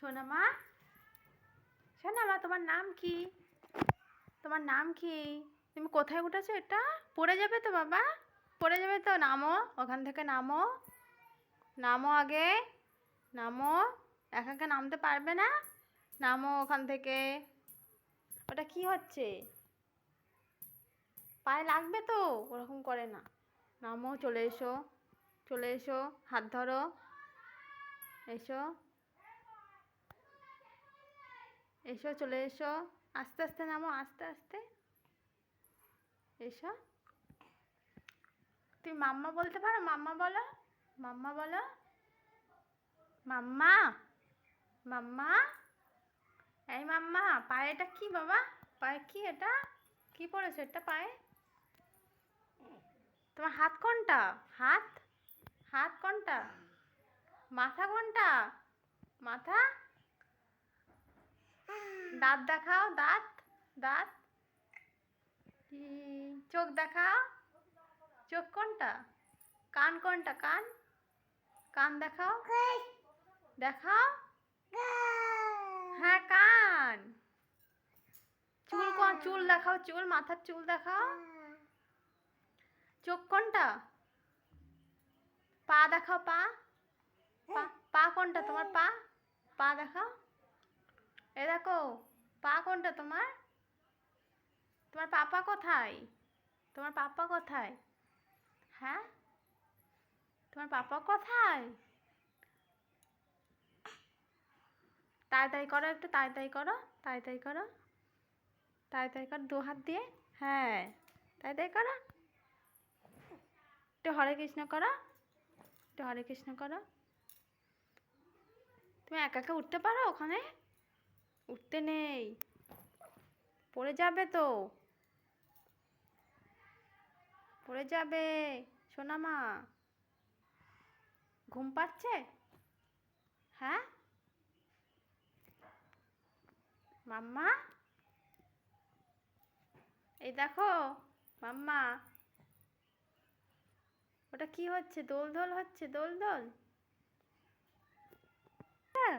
সোনামা, সোনামা, তোমার নাম কি? তোমার নাম কি? তুমি কোথায় উঠেছো? এটা পড়ে যাবে তো বাবা, পড়ে যাবে তো। নামো, ওখান থেকে নামো, নামো আগে, নামো। একা একা নামতে পারবে না, নামো ওখান থেকে। ওটা কি হচ্ছে? পায়ে লাগবে তো, ওরকম করে না। নামো, চলে এসো, চলে এসো, হাত ধরো, এসো, এসো, চলে এসো। আস্তে আস্তে নামো, আস্তে আস্তে এসো। তুমি মাম্মা বলতে পারো? মাম্মা বলো, মাম্মা বলো, মাম্মা, মাম্মা। এই মাম্মা, পায়ে এটা কি বাবা? পায়ে কি এটা? কি পড়েছো এটা পায়ে? তোমার হাত কোনটা? হাত, হাত কোনটা? মাথা কোনটা? মাথা। দাঁত দেখাও, দাঁত, দাঁত। চোখ দেখাও, চোখ কোনটা? কান কোনটা? কান, কান দেখাও, দেখাও। হ্যাঁ, কান। চুল কোন? চুল দেখাও, চুল, মাথার চুল দেখাও। চোখ কোনটা? পা দেখাও, পা, পা, পা কোনটা তোমার? পা, পা দেখাও। এ দেখো, পা কোনটা তোমার? তোমার পাপা কোথায়? তোমার পাপা কোথায়? হ্যাঁ, তোমার পাপা কোথায়? তাড়াতাড়ি করো, একটু তাড়াতাড়ি করো, তাড়াতাড়ি করো, তাড়াতাড়ি করো, দু হাত দিয়ে। হ্যাঁ, তাড়াতাড়ি করো। একটু হরে কৃষ্ণ করো, একটু হরে কৃষ্ণ করো। তুমি একা একা উঠতে পারো? ওখানে উঠতে নেই, পড়ে যাবে তো, পড়ে যাবে। সোনামা, ঘুম পাচ্ছে? হ্যাঁ মাম্মা, এই দেখো মাম্মা, ওটা কি হচ্ছে? দোল দোল হচ্ছে, দোল দোল। হ্যাঁ।